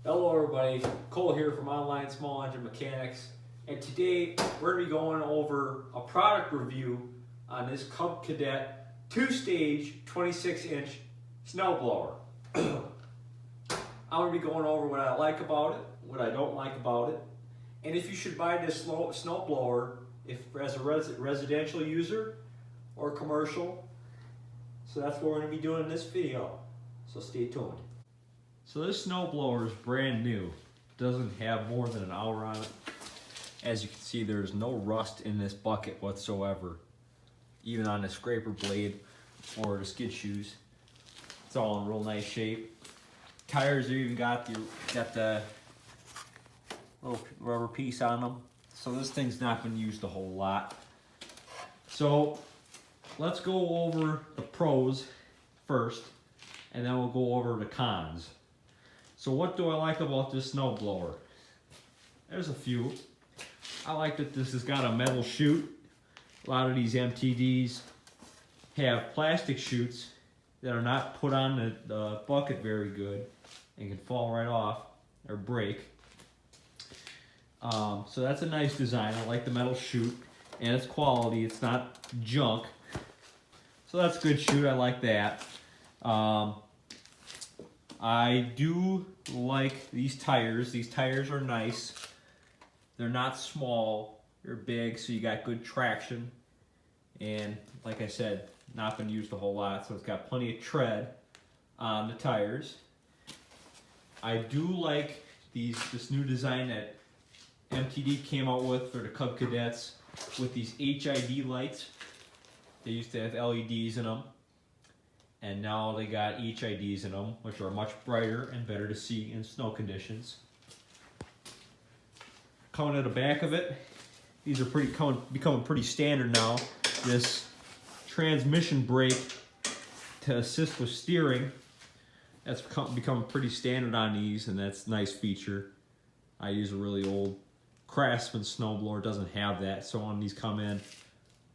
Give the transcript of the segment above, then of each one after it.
Hello everybody, Cole here from Online Small Engine Mechanics, and today we're going to be going over a product review on this Cub Cadet 2-stage 26-inch snowblower. I'm going to be going over what I like about it, what I don't like about it, and if you should buy this snowblower if as a residential user or commercial. So that's what we're going to be doing in this video, so stay tuned. So this snowblower is brand new. It doesn't have more than an hour on it. As you can see, there's no rust in this bucket whatsoever, even on the scraper blade or the skid shoes. It's all in real nice shape. Tires are even got the little rubber piece on them. So this thing's not been used a whole lot. So let's go over the pros first, and then we'll go over the cons. So what do I like about this snowblower? There's a few. I like that this has got a metal chute. A lot of these MTDs have plastic chutes that are not put on the bucket very good and can fall right off or break. So that's a nice design. I like the metal chute and it's quality. It's not junk. So that's a good chute. I like that. I do like these tires. These tires are nice. They're not small, they're big, so you got good traction. And like I said, not been used a whole lot, so it's got plenty of tread on the tires. I do like this new design that MTD came out with for the Cub Cadets with these HID lights. They used to have LEDs in them, and now they got HIDs in them, which are much brighter and better to see in snow conditions. Coming at the back of it, these are becoming pretty standard now. This transmission brake to assist with steering, that's become pretty standard on these, and that's a nice feature. I use a really old Craftsman snowblower, doesn't have that, so when these come in,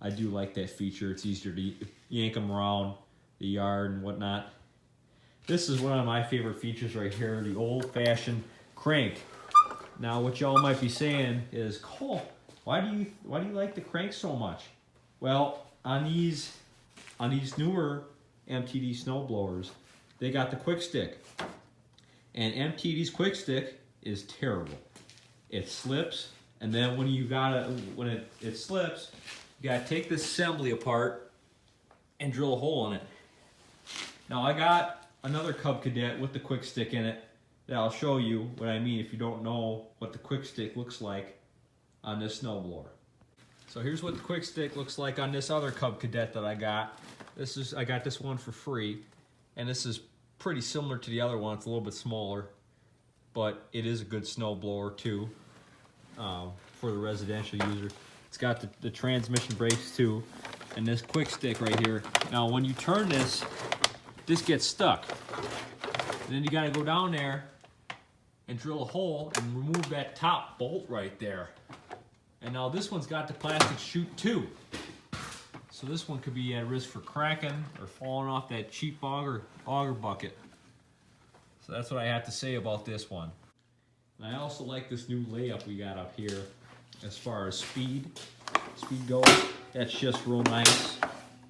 I do like that feature. It's easier to yank them around the yard and whatnot. This is one of my favorite features right here, the old-fashioned crank. Now what y'all might be saying is, Cole, why do you like the crank so much? Well, on these newer MTD snowblowers, they got the quick stick, and MTD's quick stick is terrible. It slips, and then when it slips, you gotta take this assembly apart and drill a hole in it. Now I got another Cub Cadet with the quick stick in it that I'll show you what I mean if you don't know what the quick stick looks like on this snowblower. So here's what the quick stick looks like on this other Cub Cadet that I got. I got this one for free, and this is pretty similar to the other one. It's a little bit smaller, but it is a good snowblower too for the residential user. It's got the transmission brakes too, and this quick stick right here. Now when you turn this gets stuck. And then you gotta go down there and drill a hole and remove that top bolt right there. And now this one's got the plastic chute too. So this one could be at risk for cracking or falling off that cheap auger bucket. So that's what I have to say about this one. And I also like this new layup we got up here as far as speed goes. That's just real nice,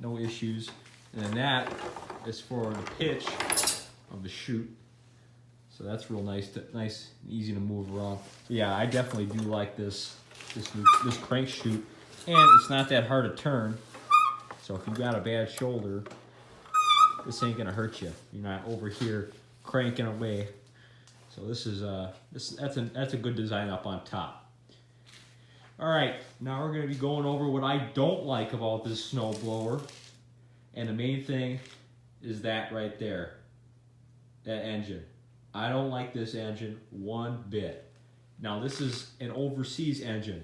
no issues. And then that is for the pitch of the chute. So that's real nice and easy to move around. But yeah, I definitely do like this crank chute, and it's not that hard to turn. So if you've got a bad shoulder, this ain't gonna hurt you. You're not over here cranking away. So this is that's a good design up on top. All right, now we're gonna be going over what I don't like about this snowblower, and the main thing is that right there, that engine. I don't like this engine one bit. Now this is an overseas engine.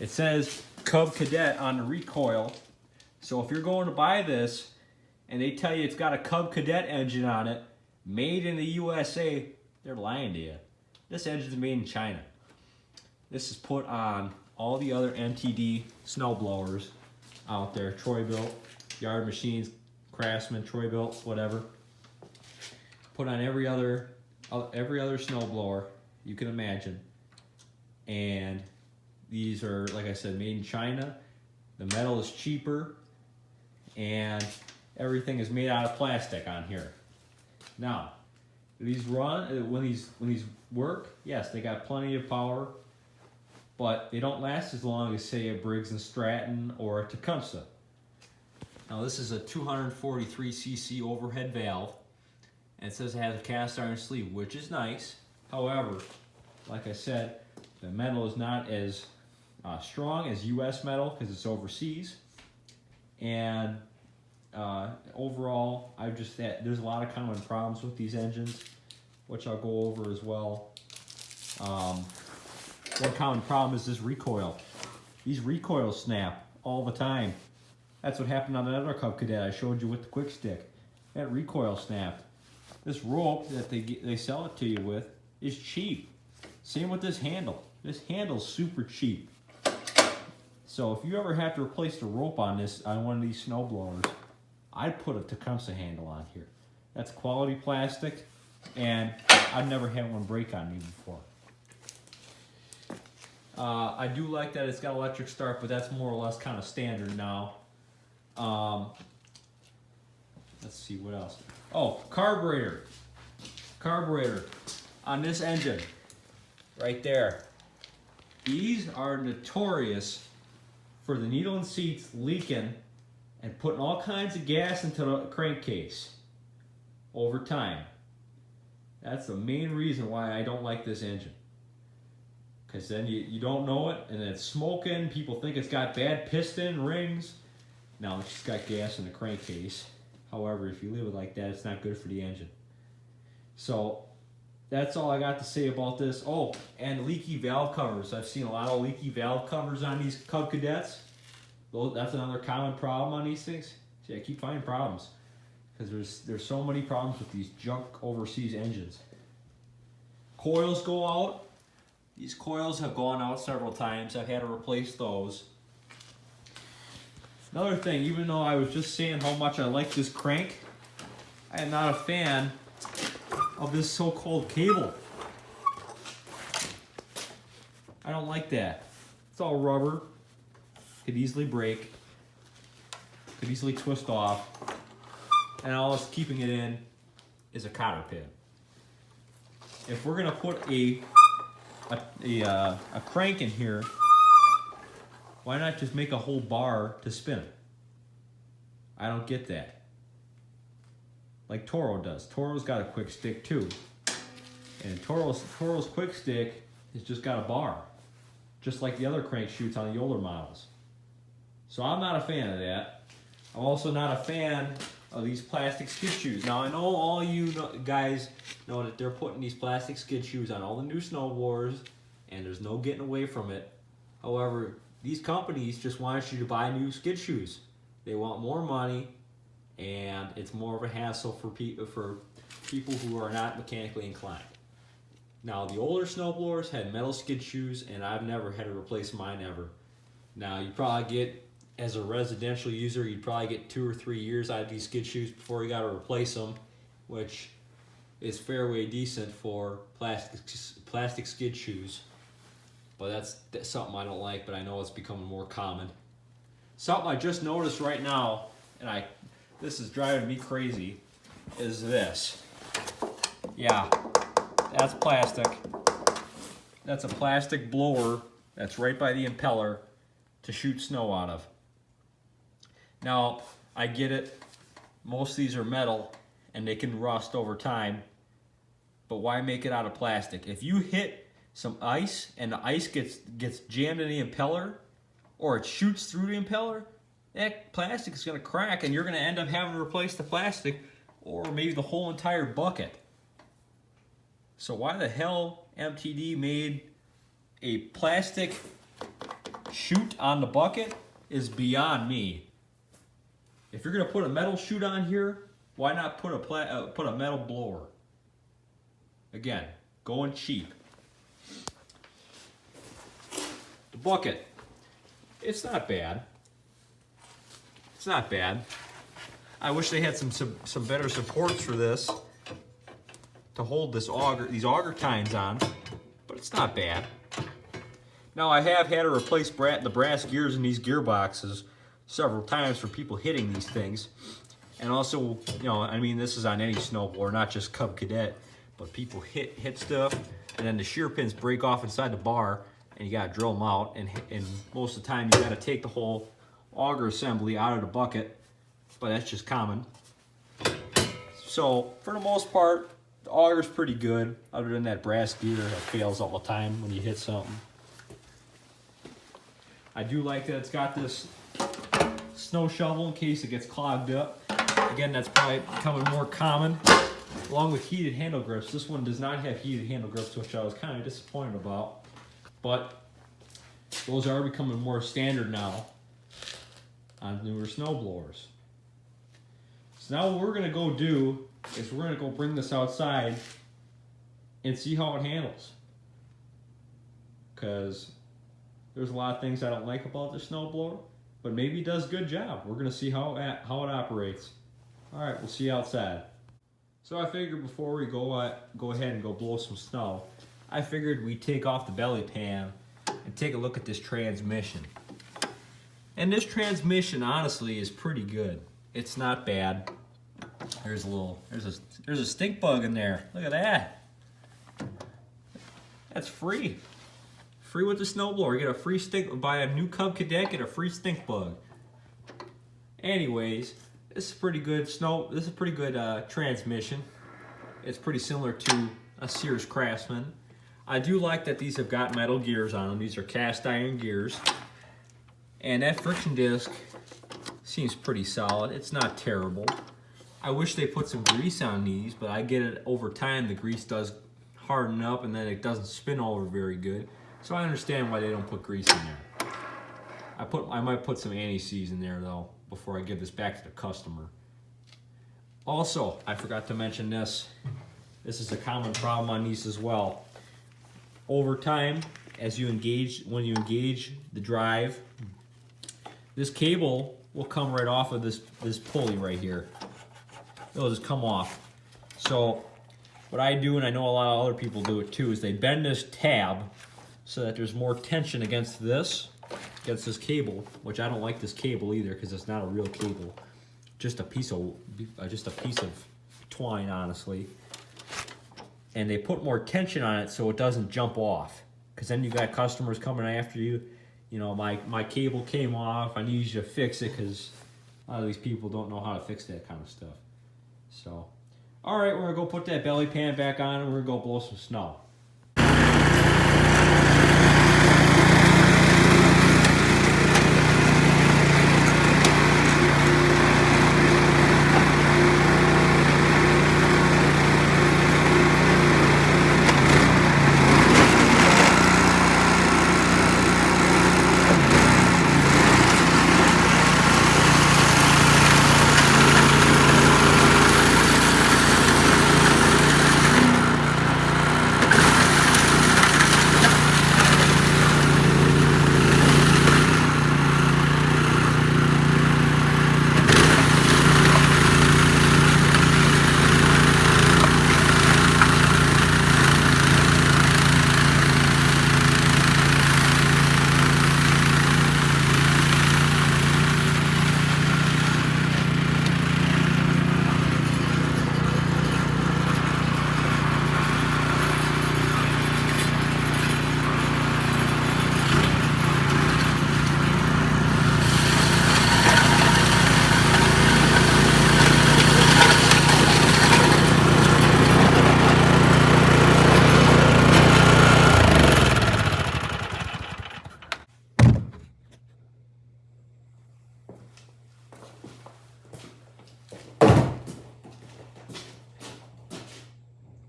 It says Cub Cadet on the recoil. So if you're going to buy this and they tell you it's got a Cub Cadet engine on it, made in the USA, they're lying to you. This engine's made in China. This is put on all the other MTD snowblowers out there, Troy-Bilt, Yard Machines, Craftsman, Troy-Bilt, whatever. Put on every other every other snowblower you can imagine. And these are, like I said, made in China. The metal is cheaper, and everything is made out of plastic on here. Now, these run when these work. Yes, they got plenty of power, but they don't last as long as, say, a Briggs & Stratton or a Tecumseh. Now, this is a 243cc overhead valve, and it says it has a cast iron sleeve, which is nice. However, like I said, the metal is not as strong as U.S. metal because it's overseas, and overall, there's a lot of common problems with these engines, which I'll go over as well. One common problem is this recoil. These recoils snap all the time. That's what happened on that other Cub Cadet I showed you with the quick stick. That recoil snapped. This rope that they sell it to you with is cheap. Same with this handle. This handle's super cheap. So if you ever have to replace the rope on one of these snow blowers, I'd put a Tecumseh handle on here. That's quality plastic, and I've never had one break on me before. I do like that it's got electric start, but that's more or less kind of standard now. Let's see what else. Oh, carburetor. Carburetor on this engine, right there. These are notorious for the needle and seats leaking and putting all kinds of gas into the crankcase over time. That's the main reason why I don't like this engine. Because then you don't know it, and it's smoking. People think it's got bad piston rings. No, it's just got gas in the crankcase. However, if you leave it like that, it's not good for the engine. So that's all I got to say about this. Oh, and leaky valve covers. I've seen a lot of leaky valve covers on these Cub Cadets. That's another common problem on these things. See, I keep finding problems because there's so many problems with these junk overseas engines. Coils go out. These coils have gone out several times. I've had to replace those. Another thing, even though I was just saying how much I like this crank, I am not a fan of this so-called cable. I don't like that. It's all rubber. Could easily break. Could easily twist off. And all that's keeping it in is a cotter pin. If we're gonna put a crank in here, why not just make a whole bar to spin it? I don't get that. Like Toro does. Toro's got a quick stick too. And Toro's quick stick has just got a bar. Just like the other crank chutes on the older models. So I'm not a fan of that. I'm also not a fan of these plastic skid shoes. Now I know all you guys know that they're putting these plastic skid shoes on all the new snowboards, and there's no getting away from it. However, these companies just want you to buy new skid shoes. They want more money, and it's more of a hassle for people who are not mechanically inclined. Now, the older snowblowers had metal skid shoes, and I've never had to replace mine ever. Now, you probably get, as a residential user, you'd probably get 2 or 3 years out of these skid shoes before you got to replace them, which is fairly decent for plastic skid shoes. But that's something I don't like, but I know it's becoming more common. Something I just noticed right now, and this is driving me crazy, is this. Yeah, that's plastic. That's a plastic blower that's right by the impeller to shoot snow out of. Now, I get it. Most of these are metal, and they can rust over time, but why make it out of plastic? If you hit some ice and the ice gets jammed in the impeller, or it shoots through the impeller, that plastic is going to crack, and you're going to end up having to replace the plastic or maybe the whole entire bucket. So why the hell MTD made a plastic chute on the bucket is beyond me. If you're going to put a metal chute on here, why not put a metal blower? Again, going cheap. The bucket, it's not bad. It's not bad. I wish they had some better supports for this. to hold these auger tines on, but it's not bad. Now I have had to replace the brass gears in these gearboxes several times for people hitting these things. And also, you know, I mean, this is on any snowblower, not just Cub Cadet, but people hit stuff, and then the shear pins break off inside the bar, and you gotta drill them out, and most of the time you gotta take the whole auger assembly out of the bucket, but that's just common. So for the most part, the auger's pretty good, other than that brass gear that fails all the time when you hit something. I do like that it's got this snow shovel in case it gets clogged up. Again, that's probably becoming more common, along with heated handle grips. This one does not have heated handle grips, which I was kind of disappointed about, but those are becoming more standard now on newer snowblowers. So now what we're gonna go do is we're gonna go bring this outside and see how it handles. Because there's a lot of things I don't like about the snowblower, but maybe it does a good job. We're gonna see how it operates. All right, we'll see you outside. So I figured before we go ahead and go blow some snow, I figured we'd take off the belly pan and take a look at this transmission. And this transmission, honestly, is pretty good. It's not bad. There's a stink bug in there. Look at that. That's free. Free with the snowblower. Get a free stink. Buy a new Cub Cadet, get a free stink bug. Anyways, this is pretty good This is a pretty good transmission. It's pretty similar to a Sears Craftsman. I do like that these have got metal gears on them. These are cast iron gears. And that friction disc seems pretty solid. It's not terrible. I wish they put some grease on these, but I get it over time the grease does harden up and then it doesn't spin over very good. So I understand why they don't put grease in there. I might put some anti-seize in there though before I give this back to the customer. Also, I forgot to mention this. This is a common problem on these as well. Over time, when you engage the drive, this cable will come right off of this pulley right here. It'll just come off. So what I do, and I know a lot of other people do it too, is they bend this tab so that there's more tension against this cable, which I don't like this cable either because it's not a real cable. Just a piece of twine, honestly. And they put more tension on it so it doesn't jump off. Because then you got customers coming after you. You know, my cable came off. I need you to fix it because a lot of these people don't know how to fix that kind of stuff. So, all right, we're gonna go put that belly pan back on and we're gonna go blow some snow.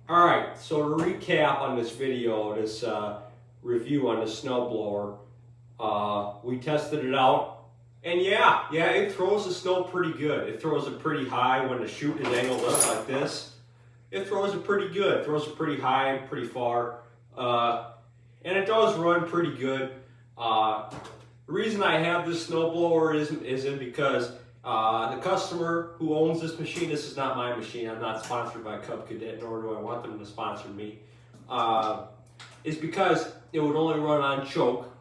Alright, so to recap on this video, this review on the snowblower, we tested it out, and yeah, it throws the snow pretty good. It throws it pretty high when the chute is angled up like this. It throws it pretty good. It throws it pretty high, pretty far, and it does run pretty good. The reason I have this snowblower isn't because The customer who owns this machine, this is not my machine, I'm not sponsored by Cub Cadet, nor do I want them to sponsor me, is because it would only run on choke,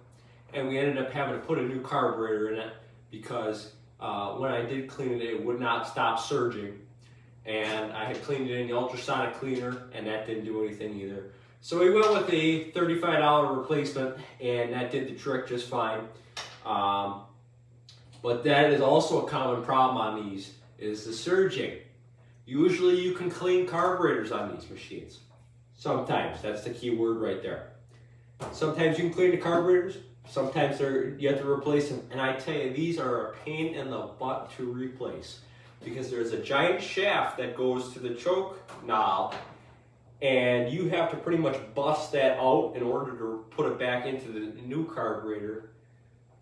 and we ended up having to put a new carburetor in it because when I did clean it, it would not stop surging. And I had cleaned it in the ultrasonic cleaner, and that didn't do anything either. So we went with a $35 replacement, and that did the trick just fine. But that is also a common problem on these, is the surging. Usually you can clean carburetors on these machines. Sometimes, that's the key word right there. Sometimes you can clean the carburetors, sometimes you have to replace them. And I tell you, these are a pain in the butt to replace, because there's a giant shaft that goes to the choke knob, and you have to pretty much bust that out in order to put it back into the new carburetor,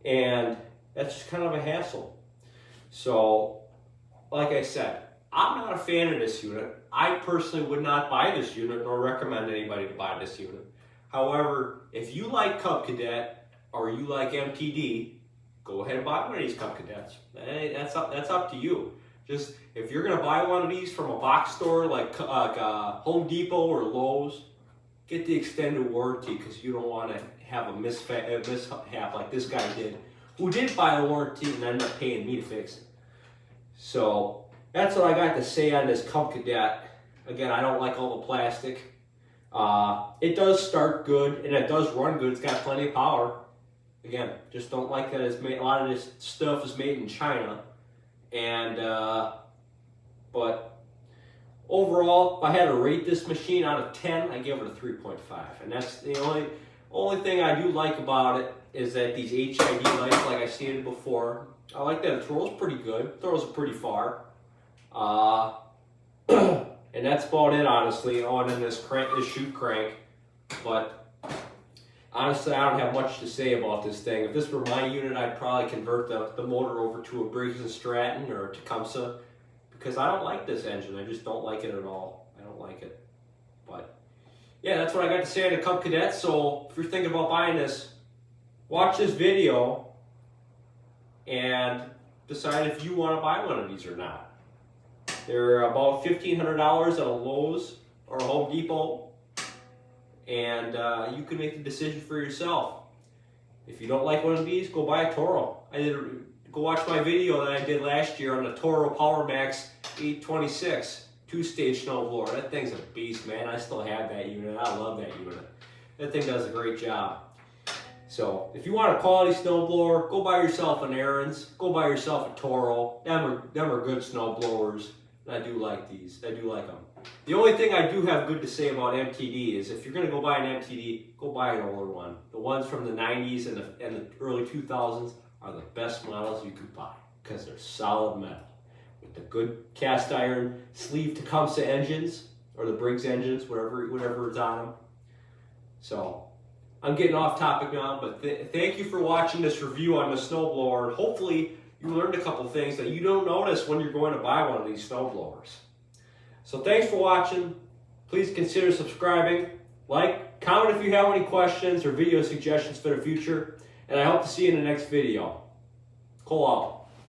and that's just kind of a hassle. So, like I said, I'm not a fan of this unit. I personally would not buy this unit nor recommend anybody to buy this unit. However, if you like Cub Cadet or you like MTD, go ahead and buy one of these Cub Cadets. That's up to you. Just, if you're going to buy one of these from a box store like Home Depot or Lowe's, get the extended warranty, because you don't want to have a mishap like this guy did, who did buy a warranty and ended up paying me to fix it. So that's what I got to say on this Cub Cadet. Again, I don't like all the plastic. It does start good and it does run good. It's got plenty of power. Again, just don't like that it's made, a lot of this stuff is made in China. And but overall, if I had to rate this machine out of 10, I give it a 3.5. And that's the only thing I do like about it, is that these HID lights, like I stated before, I like that it throws pretty good. It throws it pretty far. And that's about it, honestly, on in this Chute crank. But honestly, I don't have much to say about this thing. If this were my unit, I'd probably convert the motor over to a Briggs & Stratton or a Tecumseh, because I don't like this engine. I just don't like it at all. I don't like it. But yeah, that's what I got to say on the Cub Cadet. So if you're thinking about buying this, watch this video and decide if you want to buy one of these or not. They're about $1,500 at a Lowe's or a Home Depot, and you can make the decision for yourself. If you don't like one of these, go buy a Toro. Go watch my video that I did last year on the Toro Power Max 826 2-stage snowblower. That thing's a beast, man. I still have that unit. I love that unit. That thing does a great job. So if you want a quality snowblower, go buy yourself an Aaron's. Go buy yourself a Toro. Them are good snowblowers. And I do like these. I do like them. The only thing I do have good to say about MTD is, if you're going to go buy an MTD, go buy an older one. The ones from the 90s and the early 2000s are the best models you could buy, because they're solid metal with the good cast iron sleeve Tecumseh engines, or the Briggs engines, whatever is on them. So I'm getting off topic now, but thank you for watching this review on the snowblower. Hopefully you learned a couple things that you don't notice when you're going to buy one of these snowblowers. So thanks for watching. Please consider subscribing, like, comment if you have any questions or video suggestions for the future, and I hope to see you in the next video. Cole out.